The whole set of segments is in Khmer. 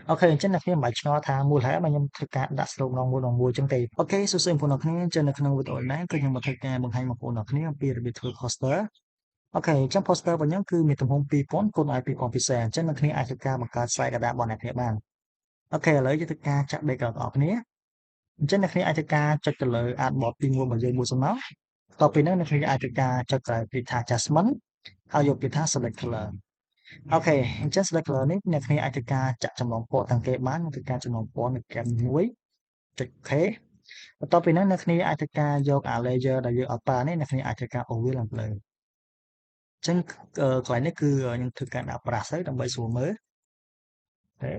អូខេអញ្ចឹងអ្នកគ្នាមិនបាច់ឆ្ងល់ថាមូលហេតុមកខ្ញុំធ្វើការដាក់ slope ម្ដងមួយអញ្ចឹងទេអូខេសួស្តីបងប្អូនអរគ្នាអញ្ចឹងនៅក្នុងវីដេអូនេះគឺខ្ញុំមកធ្វើការបង្ហាញបងប្អូនអរគ្នាអំពីរបៀបធ្វើ poster អូខេអញ្ចឹង poster របស់ខ្ញុំគឺមានទំហំ2000គុណឲ្យ2000 pixel អញ្ចឹងអ្នកគ្នាអាចធ្វើការបង្កើត slide កណ្ដាលរបស់អ្នកគ្នាបានអូខេឥឡូវយើងធ្វើការចាក់ background បងប្អូនគ្នាអញ្ចឹងអ្នកគ្នាអាចធ្វើការចុចទៅលើ artboard ទី1របស់យើងមួយសិនមកបន្ទាប់ពីហ្នឹងអ្នកគ្នាអាចធ្វើការចុចទៅពាក្យថា adjustment ហើយយកពាក្យថា select color អូខេអញ្ចឹង select color នេះអ្នកគ្នាអាចធ្វើការចាក់ចម្លងពណ៌ទាំងគេបានធ្វើការចម្លងពណ៌នៅកែមមួយចុច OK បន្ទាប់ពីហ្នឹងអ្នកគ្នាអាចធ្វើការយកអា layer ដែលយើងអត់ប្រើនេះអ្នកគ្នាអាចធ្វើការអូសវាឡើងលើអញ្ចឹងកន្លែងនេះគឺខ្ញុំធ្វើការដាក់ brush ទៅដើម្បីស្រួលមើលអូខេ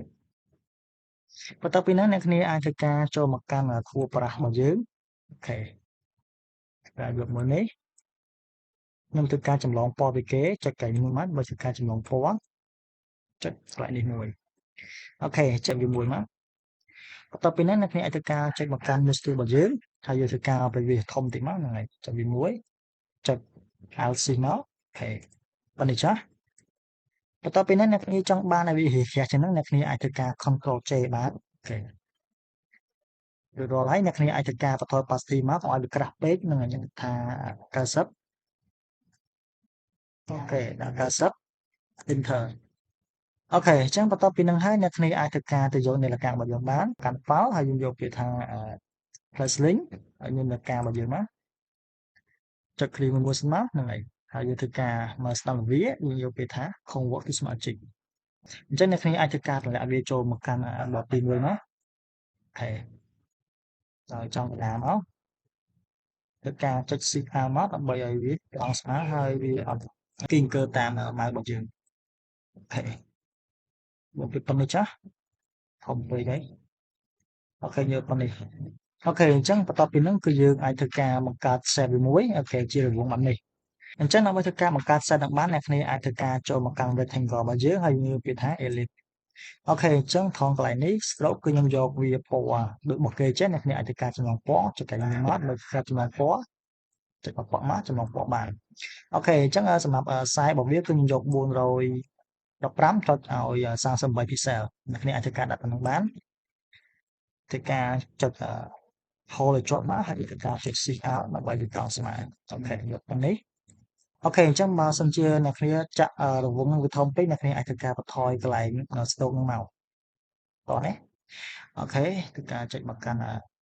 បន្ទាប់ពីហ្នឹងអ្នកគ្នាអាចធ្វើការចូលមកកាន់ខួរ brush របស់យើងអូខេការយកមួយនេះខ្ញុំធ្វើការចម្លងពណ៌ពីគេចុចកែមួយមកដើម្បីធ្វើការចម្លងពណ៌ចុចកន្លែងនេះមួយអូខេចុចវាមួយមកបន្ទាប់ពីហ្នឹងអ្នកគ្នាអាចធ្វើការចុចមកកាន់ Move Tool របស់យើងហើយយើងធ្វើការឲ្យវាធំតិចមកហ្នឹងហើយចុចវាមួយចុច Alt C មកអូខេបានទេចាស់បន្ទាប់ពីហ្នឹងអ្នកគ្នាចង់បានឲ្យវារាយជាងហ្នឹងអ្នកគ្នាអាចធ្វើការ Ctrl J បានអូខេរួចរាល់ហើយអ្នកគ្នាអាចធ្វើការបន្ថយ opacity មកកុំឲ្យវាក្រាស់ពេកហ្នឹងហើយខ្ញុំថា90អូខេដាក់90 Enter អូខេអញ្ចឹងបន្ទាប់ពីហ្នឹងហើយអ្នកគ្នាអាចធ្វើការទៅយកនាឡិការបស់យើងបានកាន់ File ហើយយើងយកពាក្យថា plus link ហើយមាននាឡិការបស់យើងមកចុច click មួយសិនមកហ្នឹងហើយហើយយើងធ្វើការមើលស្ដាំវាយើងយកពាក្យថា convert to Smartmagic អញ្ចឹងអ្នកគ្នាអាចធ្វើការតម្លាក់វាចូលមកកាន់បទទី1មកអូខេដល់ចំកណ្ដាលមកធ្វើការចុច Shift A មកដើម្បីឲ្យវាត្រង់ស្មើហើយវាអត់គីងកើតាមម៉ៅរបស់យើងអូខេមកពីប៉ុណ្្នេះចាស់ធំពេកហើយអូខេយកប៉ុណ្្នេះអូខេអញ្ចឹងបន្ទាប់ពីហ្នឹងគឺយើងអាចធ្វើការបង្កើត set វាមួយអូខេជារង្វង់បែបនេះអញ្ចឹងដើម្បីធ្វើការបង្កើត set នឹងបានអ្នកគ្នាអាចធ្វើការចូលមកកាន់ rectangle របស់យើងហើយយើងពាក្យថា ellipse អូខេអញ្ចឹងថងកន្លែងនេះ stroke គឺខ្ញុំយកវាពណ៌ដូចរបស់គេចេះអ្នកគ្នាអាចធ្វើការចម្លងពណ៌ចុចកន្លែងនេះមកលើការចម្លងពណ៌ចុចបបមកចម្លងពណ៌បានអូខេអញ្ចឹងសម្រាប់ size របស់វាគឺខ្ញុំយក415ចុចឲ្យ38 pixel អ្នកគ្នាអាចធ្វើការដាក់ប៉ុណ្ណឹងបានធ្វើការចុចhole ឲ្យជាប់មកហើយធ្វើការចុច shift out ដើម្បីវាត្រង់ស្មើអូខេយកប៉ុណ្នេះអូខេអញ្ចឹងបើសិនជាអ្នកគ្នាចាក់រង្វង់នឹងវាធំពេកអ្នកគ្នាអាចធ្វើការបន្ថយកន្លែង stroke នឹងមកតោះណាអូខេធ្វើការចុចមកកាន់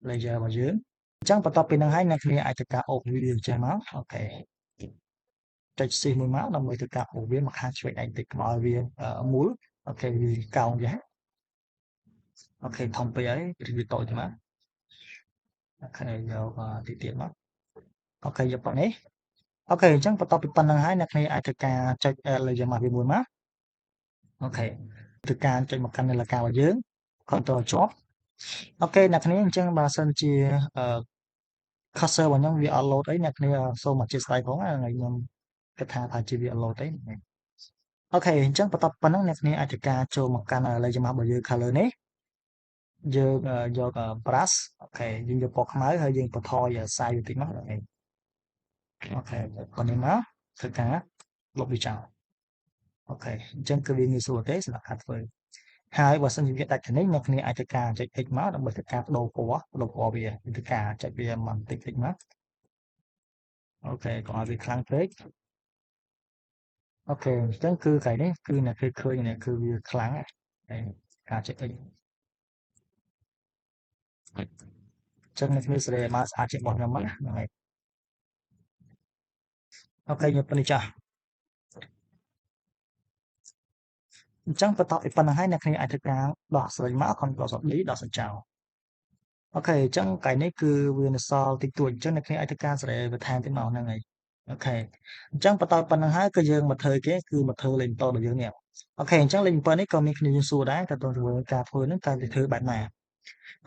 layer របស់យើងអញ្ចឹងបន្ទាប់ពីហ្នឹងហើយអ្នកគ្នាអាចធ្វើការអូសវាចេញមកអូខេចុច shift មួយមកដើម្បីធ្វើការអូសវាមកខាងឆ្វេងឯងតិចកុំឲ្យវាមូលអូខេវាកោងយ៉ាងអូខេធំពេកហើយវាតូចមកអូខេយកទីទៀតមកអូខេយកប៉ុណ្នេះអូខេអញ្ចឹងបន្ទាប់ពីប៉ុណ្្នឹងហើយអ្នកគ្នាអាចធ្វើការចុច layer មកវាមួយមកអូខេធ្វើការចុចមកកាន់នាឡិការបស់យើង Ctrl ជាប់អូខេអ្នកគ្នាអញ្ចឹងបើសិនជាcursor របស់ខ្ញុំវាអត់ load អីអ្នកគ្នាសូមអធិស្ឋានផងថ្ងៃខ្ញុំគិតថាប្រហែលជាវាអត់ load ទេអូខេអញ្ចឹងបន្ទាប់ប៉ុណ្ណឹងអ្នកគ្នាអាចធ្វើការចូលមកកាន់ layer របស់យើង color នេះយើងយក brush អូខេយើងយកពណ៌ខ្មៅហើយយើងបន្ថយ size វាតិចមកអូខេប៉ុណ្ណេះមកធ្វើការលុបវាចោលអូខេអញ្ចឹងគឺវាងាយស្រួលទេសម្រាប់ការធ្វើហើយបើសិនជាវាដាច់ខាងនេះអ្នកគ្នាអាចធ្វើការចុច X មកដើម្បីធ្វើការបដូរពណ៌វាធ្វើការចុចវាបន្តិចៗមកអូខេកុំឲ្យវាខ្លាំងពេកអូខេអញ្ចឹងគឺកន្លែងនេះគឺអ្នកគេឃើញនេះគឺវាខ្លាំងហើយការចុច X អញ្ចឹងអ្នកគ្នាសេរីឲ្យមកស្អាតជាងរបស់ខ្ញុំមកហ្នឹងហើយអូខេយកប៉ុណ្្នេះចាស់អញ្ចឹងបន្ទាប់ពីប៉ុណ្្នឹងហើយអ្នកគ្នាអាចធ្វើការដោះស្រាយមក Ctrl D ដោះស្រាយចោលអូខេអញ្ចឹងកន្លែងនេះគឺវានៅសល់តិចតួចអញ្ចឹងអ្នកគ្នាអាចធ្វើការសេរីបន្ថែមទៀតមកហ្នឹងហើយអូខេអញ្ចឹងបន្ទាប់ប៉ុណ្្នឹងហើយគឺយើងមកធ្វើគេគឺមកធ្វើលេខ7របស់យើងនេះអូខេអញ្ចឹងលេខ7នេះក៏មានគ្នាយើងសួរដែរតើតើជាមួយការធ្វើហ្នឹងតើគេធ្វើបែបណា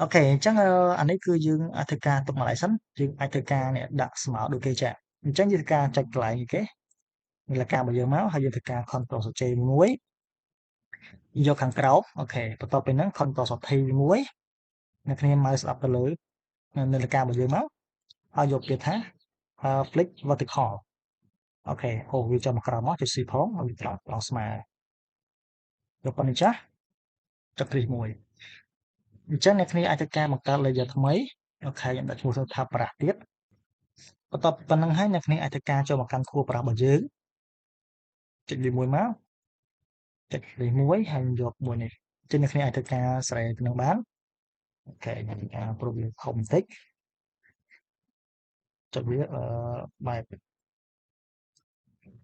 អូខេអញ្ចឹងអានេះគឺយើងអាចធ្វើការទុកម្លាយសិនយើងអាចធ្វើការនេះដាក់ស្មើដូចគេចាអញ្ចឹងយើងធ្វើការចុចកន្លែងគេនាឡិការបស់យើងមកហើយយើងធ្វើការ Ctrl J មួយយកខាងក្រោមអូខេបន្ទាប់ពីហ្នឹង Ctrl T មួយអ្នកគ្នាម៉ៅស្ដាប់ទៅលើនាឡិការបស់យើងមកហើយយកពាក្យថា flick vertical អូខេអូវាចូលមកក្រោមមកចុច C ផងឲ្យវាត្រង់ស្មើយកប៉ុណ្្នេះចាស់ ចុចគ្រីសមួយអញ្ចឹងអ្នកគ្នាអាចធ្វើការបង្កើត layer ថ្មីអូខេខ្ញុំដាក់ឈ្មោះថាប្រាស់ទៀតបន្ទាប់ពីប៉ុណ្្នឹងហើយអ្នកគ្នាអាចធ្វើការចូលមកកាន់ខួរប្រាស់របស់យើងចុចវាមួយមកចុចនេះមួយហើយយកមួយនេះអញ្ចឹងអ្នកគ្នាអាចធ្វើការស្រែកនឹងបានអូខេខ្ញុំប្រូវាខុសបន្តិចចុចវាបែប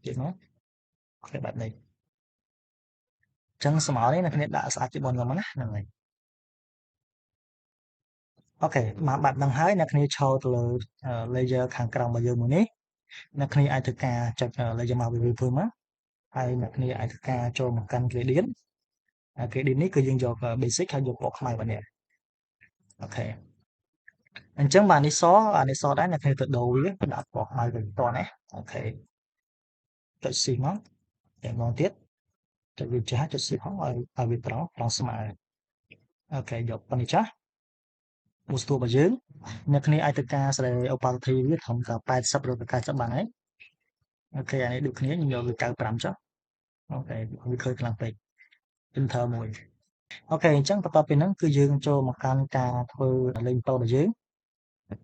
ទៀតមកអូខេបែបនេះអញ្ចឹងស្មោនេះអ្នកគ្នាដាក់ស្អាតជាងមុនខ្ញុំណាហ្នឹងហើយអូខេមកបែបហ្នឹងហើយអ្នកគ្នាឈរទៅលើ layer ខាងក្រោមរបស់យើងមួយនេះអ្នកគ្នាអាចធ្វើការចុច layer មកវាធ្វើមកហើយអ្នកគ្នាអាចធ្វើការចូលមកកាន់ gradient gradient នេះគឺយើងយក basic ហើយយកពណ៌ខ្មៅបាទនេះអូខេអញ្ចឹងបាទនេះសដែរអ្នកគ្នាទៅដូរវាទៅដាក់ពណ៌ខ្មៅទៅតនេះអូខេចុច shift មកតែម្ដងទៀតចុចវាចាស់ចុច shift ផងឲ្យវាត្រង់ស្មើអូខេយកប៉ុណ្នេះចាស់មូសតួរបស់យើងអ្នកគ្នាអាចធ្វើការស្ដី opacity វាត្រឹមតែ80ឬ90បានហើយអូខេអានេះដូចគ្នាខ្ញុំយកវា95ចុះអូខេវាឃើញខ្លាំងពេក enter មួយអូខេអញ្ចឹងបន្ទាប់ពីហ្នឹងគឺយើងចូលមកកាន់ការធ្វើលេងតរបស់យើង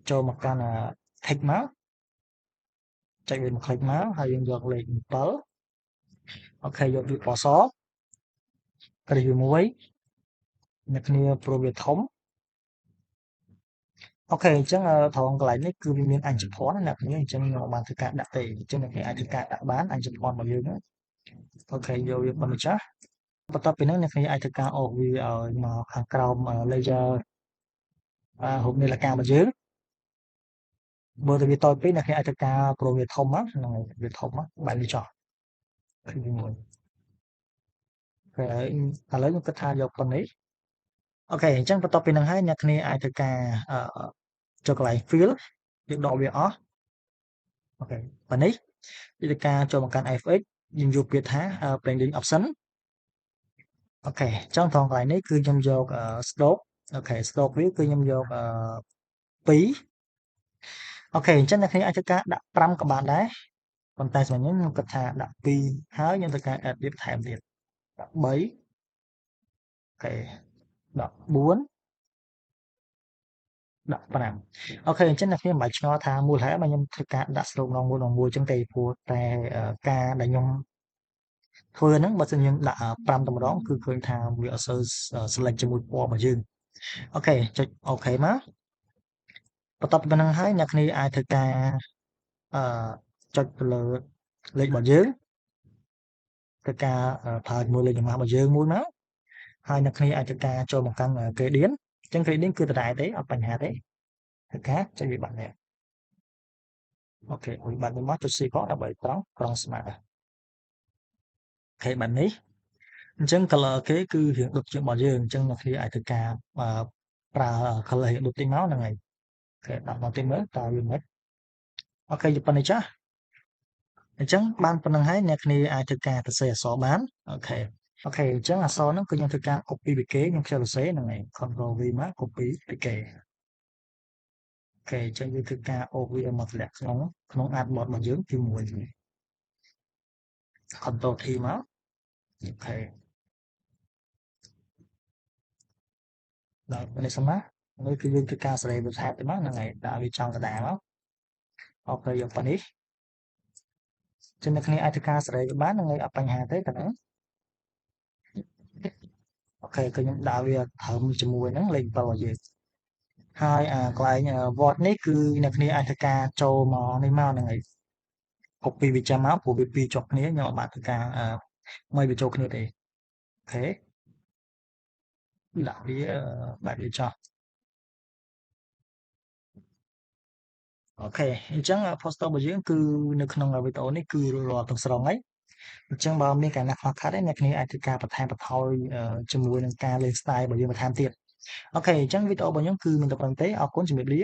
ចូលមកកាន់text មកចុចវាមក click មកហើយយើងយកលេខ7អូខេយកវាពណ៌សគ្រីសវាមួយអ្នកគ្នាប្រូវាធំអូខេអញ្ចឹងត្រង់កន្លែងនេះគឺវាមានអញ្ជភ័ណ្ឌណាអ្នកគ្នាអញ្ចឹងខ្ញុំបានធ្វើការដាក់ទេអញ្ចឹងអ្នកគ្នាអាចធ្វើការដាក់បានអញ្ជភ័ណ្ឌរបស់យើងអូខេយកវាប៉ុណ្ណឹងចាស់បន្ទាប់ពីហ្នឹងអ្នកគ្នាអាចធ្វើការអូសវាឲ្យមកខាងក្រោម layer រូបនាឡិការបស់យើងមើលទៅវាតូចពេកអ្នកគ្នាអាចធ្វើការប្រូវាធំមកហ្នឹងហើយវាធំមកបែបនេះចុះគឺវាមួយហើយឥឡូវខ្ញុំគិតថាយកប៉ុណ្នេះអូខេអញ្ចឹងបន្ទាប់ពីហ្នឹងហើយអ្នកគ្នាអាចធ្វើការចុចកន្លែង fill យើងដកវាអស់អូខេប៉ុណ្នេះវិធីការចូលមកកាន់ FX យើងយកពាក្យថា blending option អូខេអញ្ចឹងត្រង់កន្លែងនេះគឺខ្ញុំយក stroke អូខេ stroke វាគឺខ្ញុំយក2អូខេអញ្ចឹងអ្នកគ្នាអាចធ្វើការដាក់5ក៏បានដែរប៉ុន្តែសម្រាប់ខ្ញុំគិតថាដាក់2ហើយខ្ញុំធ្វើការ add វាបន្ថែមទៀតដាក់3អូខេដាក់4ដាក់5អូខេអញ្ចឹងអ្នកគ្នាមិនបាច់ឆ្ងល់ថាមូលហេតុមកខ្ញុំធ្វើការដាក់ stroke ដង1អញ្ចឹងទេព្រោះតែការដែលខ្ញុំធ្វើហ្នឹងបើសិនយើងដាក់5តែម្ដងគឺឃើញថាវាអត់សូវ select ជាមួយពណ៌របស់យើងអូខេចុចអូខេមកបន្ទាប់ពីប៉ុណ្្នឹងហើយអ្នកគ្នាអាចធ្វើការចុចទៅលើលេខរបស់យើងធ្វើការប្រើជាមួយលេខចម្លាស់របស់យើងមួយមកហើយអ្នកគ្នាអាចធ្វើការចូលមកកាន់ gradient អញ្ចឹង gradient គឺដដែលទេអត់បញ្ហាទេធ្វើការចុចវាបាត់នេះអូខេវាបាត់នេះមកចុច C ផងដើម្បីត្រង់ស្មើអូខេបែបនេះអញ្ចឹង color គេគឺរៀងដូចជារបស់យើងអញ្ចឹងអ្នកគ្នាអាចធ្វើការប្រើ color រៀងដូចតិចមកហ្នឹងហើយអូខេដាក់មកតិចមើលតើវាមិនអូខេយកប៉ុណ្្នេះចាស់អញ្ចឹងបានប៉ុណ្្នឹងហើយអ្នកគ្នាអាចធ្វើការសរសេរអក្សរបានអូខេអញ្ចឹងអក្សរហ្នឹងគឺខ្ញុំធ្វើការ copy ពីគេខ្ញុំខ្ជិលសរសេរហ្នឹងហើយ Ctrl V មក copy ពីគេអូខេអញ្ចឹងយើងធ្វើការអូសវាមកធ្លាក់ក្នុង artboard របស់យើងទី1 Ctrl T មកអូខេដល់នេះសិនណានេះគឺយើងធ្វើការសរសេរបន្ថែមទៅមកហ្នឹងហើយដាក់វាចង់កដាលមកអូខេយកប៉ុណ្នេះចឹងអ្នកគ្នាអាចធ្វើការសរសេរបានហ្នឹងហើយអត់បញ្ហាទេកណ្ដឹងអូខេគឺខ្ញុំដាក់វាត្រឹមជាមួយហ្នឹងលេខ7របស់យើងហើយកន្លែង Word នេះគឺអ្នកគ្នាអាចធ្វើការចូលមកនេះមកហ្នឹងហើយ copy វាចាំមកព្រោះវាពីរជាប់គ្នាខ្ញុំអត់បានធ្វើការមិនវាចូលគ្នាទេអូខេដាក់វាបែបវាចោះអូខេអញ្ចឹង poster របស់យើងគឺនៅក្នុងវីដេអូនេះគឺរាល់ទាំងស្រុងហើយអញ្ចឹងបើមានកាលណាខ្វះខាតទេអ្នកគ្នាអាចធ្វើការបន្ថែមបន្ថយជាមួយនឹងការលេង style របស់យើងបន្ថែមទៀតអូខេអញ្ចឹងវីដេអូរបស់ខ្ញុំគឺមានតែប៉ុណ្្នឹងទេអរគុណជំរាបលា